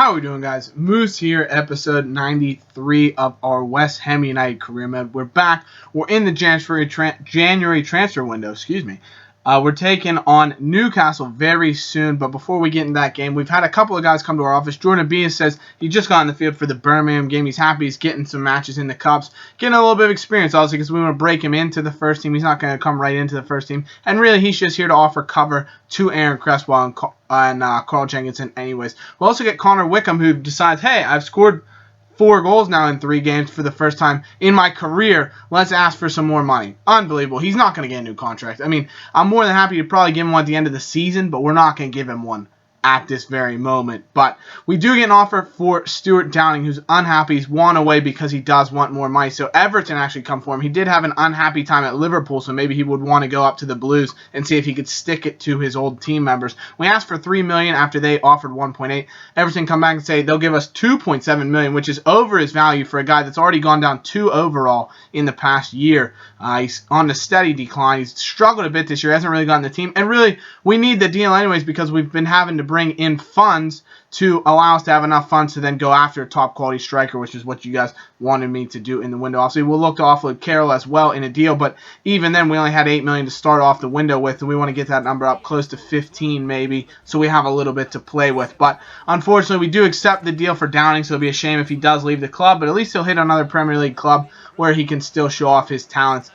How are we doing, guys? Moose here, episode 93 of our West Ham United career mode. We're back. We're in the January transfer window, we're taking on Newcastle very soon, but before we get into that game, we've had a couple of guys come to our office. Jordan Abias says he just got in the field for the Birmingham game. He's happy he's getting some matches in the Cups, getting a little bit of experience, obviously, because we want to break him into the first team. He's not going to come right into the first team, and really, he's just here to offer cover to Aaron Cresswell and Carl Jenkinson anyways. We'll also get Connor Wickham, who decides, hey, I've scored 4 goals now in 3 games for the first time in my career. Let's ask for some more money. Unbelievable. He's not going to get a new contract. I mean, I'm more than happy to probably give him one at the end of the season, but we're not going to give him one at this very moment. But we do get an offer for Stuart Downing, who's unhappy. He's won away because he does want more money. So Everton actually come for him. He did have an unhappy time at Liverpool, so maybe he would want to go up to the Blues and see if he could stick it to his old team members. We asked for $3 million after they offered 1.8. Everton come back and say they'll give us $2.7 million, which is over his value for a guy that's already gone down 2 overall in the past year. He's on a steady decline. He's struggled a bit this year. Hasn't really gotten the team. And really, we need the deal anyways because we've been having to bring in funds to allow us to have enough funds to then go after a top quality striker, which is what you guys wanted me to do in the window. Obviously, we'll look to offload Carroll as well in a deal, but even then, we only had $8 million to start off the window with, and we want to get that number up close to 15 maybe, so we have a little bit to play with. But unfortunately, we do accept the deal for Downing, so it'll be a shame if he does leave the club, but at least he'll hit another Premier League club where he can still show off his talents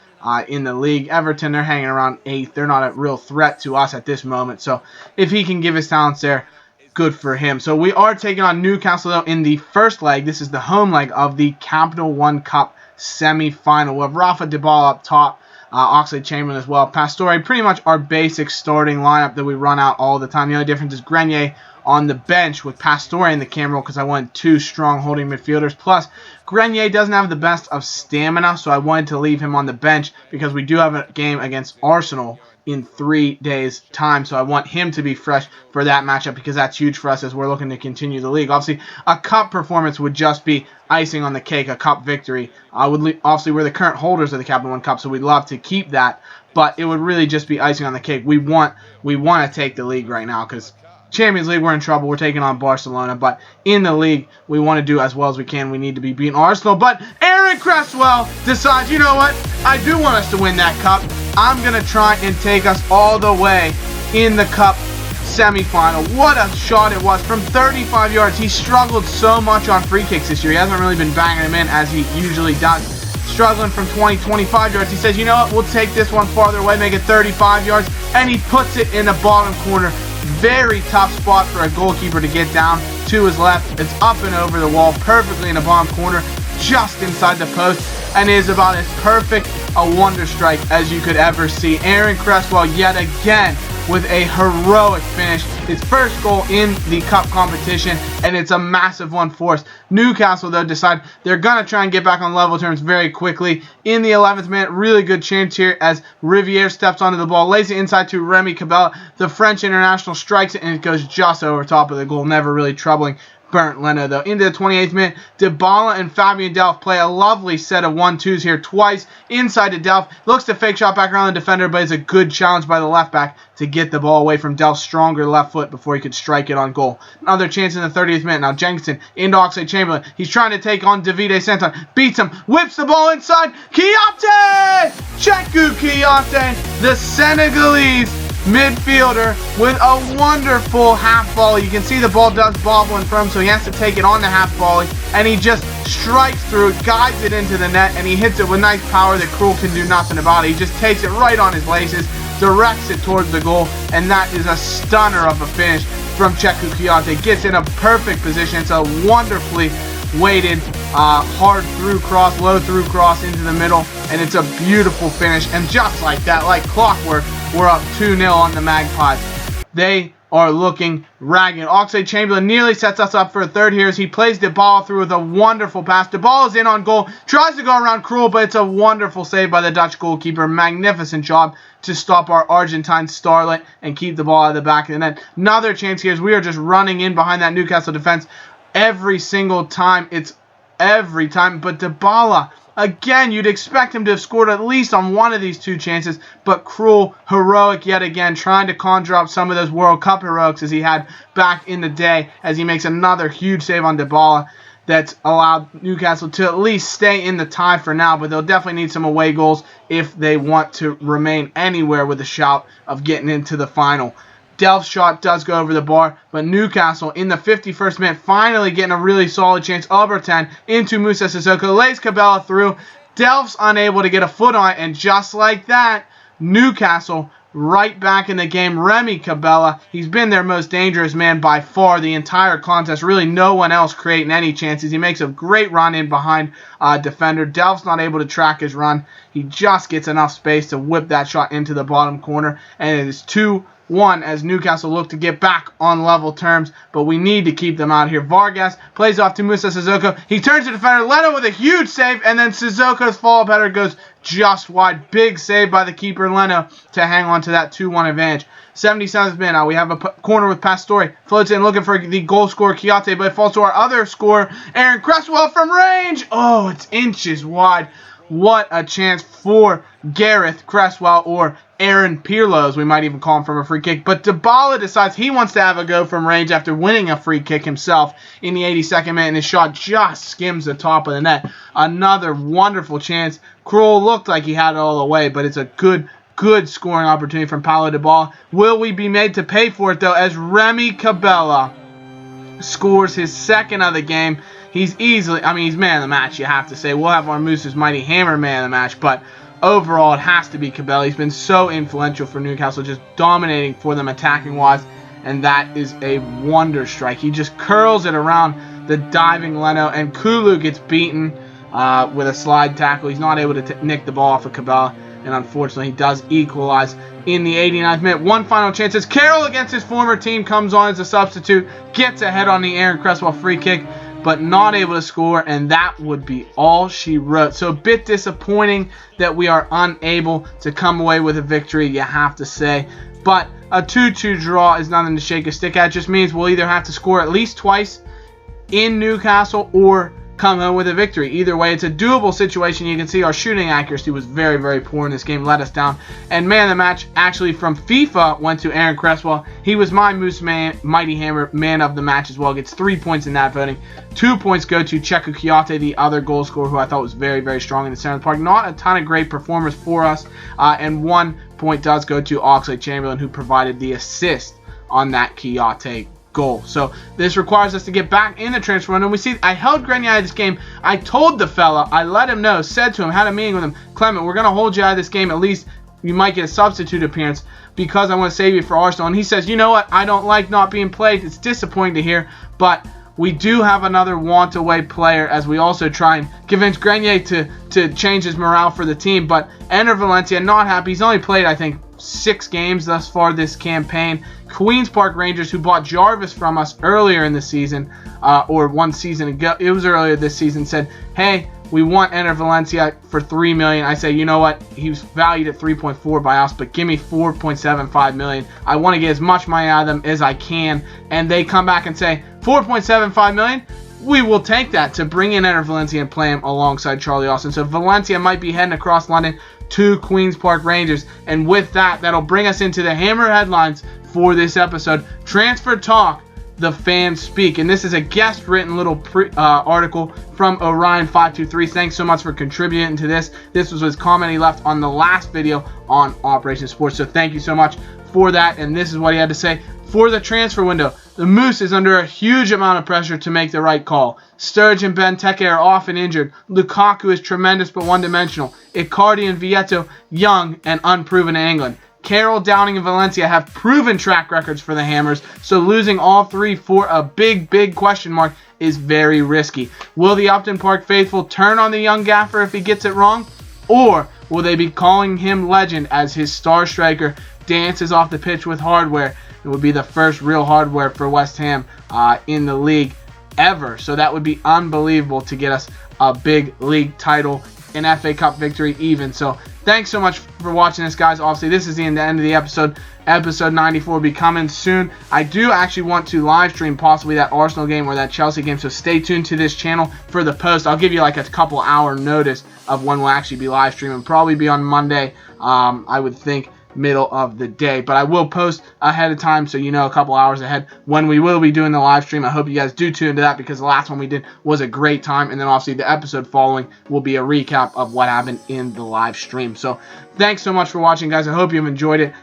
in the league. Everton, they're hanging around 8th. They're not a real threat to us at this moment, so if he can give his talents there, good for him. So we are taking on Newcastle though in the first leg. This is the home leg of the Capital One Cup semi-final. We'll have Rafa Dybala up top, Oxlade-Chamberlain as well. Pastore, pretty much our basic starting lineup that we run out all the time. The only difference is Grenier on the bench with Pastore in the cam role because I wanted 2 strong holding midfielders. Plus, Grenier doesn't have the best of stamina, so I wanted to leave him on the bench because we do have a game against Arsenal in 3 days' time, so I want him to be fresh for that matchup because that's huge for us as we're looking to continue the league. Obviously, a cup performance would just be icing on the cake, a cup victory. Obviously, we're the current holders of the Capital One Cup, so we'd love to keep that, but it would really just be icing on the cake. We want to take the league right now because Champions League, we're in trouble. We're taking on Barcelona, but in the league, we want to do as well as we can. We need to be beating Arsenal, but Aaron Cresswell decides, you know what? I do want us to win that cup. I'm going to try and take us all the way in the cup semifinal. What a shot it was from 35 yards. He struggled so much on free kicks this year. He hasn't really been banging them in as he usually does. Struggling from 20, 25 yards. He says, you know what? We'll take this one farther away, make it 35 yards, and he puts it in the bottom corner. Very tough spot for a goalkeeper to get down to his left. It's up and over the wall, perfectly in the bottom corner, just inside the post, and is about as perfect a wonder strike as you could ever see. Aaron Cresswell yet again with a heroic finish. His first goal in the cup competition, and it's a massive one for us. Newcastle, though, decide they're going to try and get back on level terms very quickly. In the 11th minute, really good chance here as Riviere steps onto the ball, lays it inside to Remy Cabella. The French international strikes it, and it goes just over top of the goal, never really troubling Bernd Leno, though. Into the 28th minute, Dybala and Fabian Delph play a lovely set of 1-2s here twice inside to Delph. Looks to fake shot back around the defender, but it's a good challenge by the left back to get the ball away from Delph's stronger left foot before he could strike it on goal. Another chance in the 30th minute. Now Jenkinson into Oxlade-Chamberlain. He's trying to take on Davide Santon. Beats him. Whips the ball inside. Kiyate! Cheku Kiyate, the Senegalese midfielder, with a wonderful half volley. You can see the ball does bobble in front of him, so he has to take it on the half volley, and he just strikes through it, guides it into the net, and he hits it with nice power that Krul can do nothing about it. He just takes it right on his laces, directs it towards the goal, and that is a stunner of a finish from Cheku Kiyate. Gets in a perfect position. It's a wonderfully weighted hard through cross, low through cross into the middle, and it's a beautiful finish. And just like that, like clockwork, we're up 2-0 on the Magpies. They are looking ragged. Oxlade-Chamberlain nearly sets us up for a third here as he plays Dybala through with a wonderful pass. Dybala's in on goal, tries to go around Krul, but it's a wonderful save by the Dutch goalkeeper. Magnificent job to stop our Argentine starlet and keep the ball out of the back of the net. Another chance here as we are just running in behind that Newcastle defense every single time. But Dybala Again, you'd expect him to have scored at least on one of these two chances, but Krul, heroic yet again, trying to conjure up some of those World Cup heroics as he had back in the day, as he makes another huge save on Dybala that's allowed Newcastle to at least stay in the tie for now, but they'll definitely need some away goals if they want to remain anywhere with a shout of getting into the final. Delph's shot does go over the bar, but Newcastle in the 51st minute finally getting a really solid chance. Albertan into Moussa Sissoko, lays Cabella through. Delph's unable to get a foot on it, and just like that, Newcastle right back in the game. Remy Cabella, he's been their most dangerous man by far the entire contest. Really no one else creating any chances. He makes a great run in behind defender. Delph's not able to track his run. He just gets enough space to whip that shot into the bottom corner, and it is 2-1 as Newcastle look to get back on level terms, but we need to keep them out here. Vargas plays off to Moussa Sissoko. He turns to defender Leno with a huge save, and then Sissoko's follow-up header goes just wide. Big save by the keeper Leno to hang on to that 2-1 advantage. 77th minute now. We have a corner with Pastore. Floats in looking for the goal scorer Kiyate, but it falls to our other scorer, Aaron Cresswell from range. Oh, it's inches wide. What a chance for Gareth Cresswell, or Aaron Pirlo, as we might even call him, from a free kick. But Dybala decides he wants to have a go from range after winning a free kick himself in the 82nd minute, and his shot just skims the top of the net. Another wonderful chance. Krul looked like he had it all the way, but it's a good scoring opportunity from Paulo Dybala. Will we be made to pay for it, though, as Remy Cabella scores his second of the game? He's easily, he's man of the match, you have to say. We'll have our Moose's Mighty Hammer man of the match, but overall it has to be Cabella. He's been so influential for Newcastle, just dominating for them attacking-wise, and that is a wonder strike. He just curls it around the diving Leno, and Kulu gets beaten with a slide tackle. He's not able to nick the ball off of Cabella, and unfortunately he does equalize in the 89th minute. One final chance as Carroll against his former team comes on as a substitute, gets ahead on the Aaron Cresswell free kick, but not able to score, and that would be all she wrote. So a bit disappointing that we are unable to come away with a victory, you have to say. But a 2-2 draw is nothing to shake a stick at. It just means we'll either have to score at least twice in Newcastle or come home with a victory. Either way, it's a doable situation. You can see our shooting accuracy was very, very poor in this game, let us down. And man of the match, actually from FIFA, went to Aaron Cresswell. He was my Mighty Hammer man of the match as well. Gets 3 points in that voting. 2 points go to Cheku Kiyate, the other goal scorer, who I thought was very, very strong in the center of the park. Not a ton of great performers for us. And 1 point does go to Oxlade-Chamberlain, who provided the assist on that Kiyate goal. So this requires us to get back in the transfer window. And we see I held Grenier out of this game. I told the fella, I let him know, said to him, had a meeting with him, Clement, we're going to hold you out of this game. At least you might get a substitute appearance because I want to save you for Arsenal. And he says, you know what, I don't like not being played. It's disappointing to hear, but we do have another want-away player as we also try and convince Grenier to change his morale for the team. But Enter Valencia, not happy. He's only played, I think, 6 games thus far this campaign. Queen's Park Rangers, who bought Jarvis from us earlier in the season, or 1 season ago, it was earlier this season, said, hey, we want Enter Valencia for $3 million. I say, you know what? He was valued at 3.4 by us, but give me 4.75 million. I want to get as much money out of them as I can. And they come back and say, 4.75 million? We will take that to bring in Enter Valencia and play him alongside Charlie Austin. So Valencia might be heading across London to Queen's Park Rangers. And with that, that'll bring us into the Hammer headlines for this episode. Transfer Talk, the fans speak. And this is a guest-written little article from Orion523. Thanks so much for contributing to this. This was his comment he left on the last video on Operation Sports. So thank you so much for that. And this is what he had to say for the transfer window. The Moose is under a huge amount of pressure to make the right call. Sturridge and Benteke are often injured. Lukaku is tremendous but one-dimensional. Icardi and Vieto, young and unproven in England. Carroll, Downing, and Valencia have proven track records for the Hammers, so losing all 3 for a big question mark is very risky. Will the Upton Park faithful turn on the young gaffer if he gets it wrong? Or will they be calling him legend as his star striker dances off the pitch with hardware? It would be the first real hardware for West Ham in the league ever. So that would be unbelievable to get us a big league title, an FA Cup victory even. So thanks so much for watching this, guys. Obviously, this is the end of the episode. Episode 94 will be coming soon. I do actually want to live stream possibly that Arsenal game or that Chelsea game, so stay tuned to this channel for the post. I'll give you like a couple hour notice of when we'll actually be live streaming. Probably be on Monday, I would think middle of the day, but I will post ahead of time so you know a couple hours ahead when we will be doing the live stream. I hope you guys do tune into that because the last one we did was a great time, and then obviously the episode following will be a recap of what happened in the live stream. So thanks so much for watching, guys. I hope you've enjoyed it.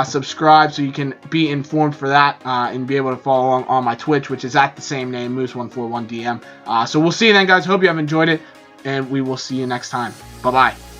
Subscribe so you can be informed for that and be able to follow along on my Twitch, which is at the same name, Moose141DM. So we'll see you then, guys. Hope you have enjoyed it, and we will see you next time. Bye-bye.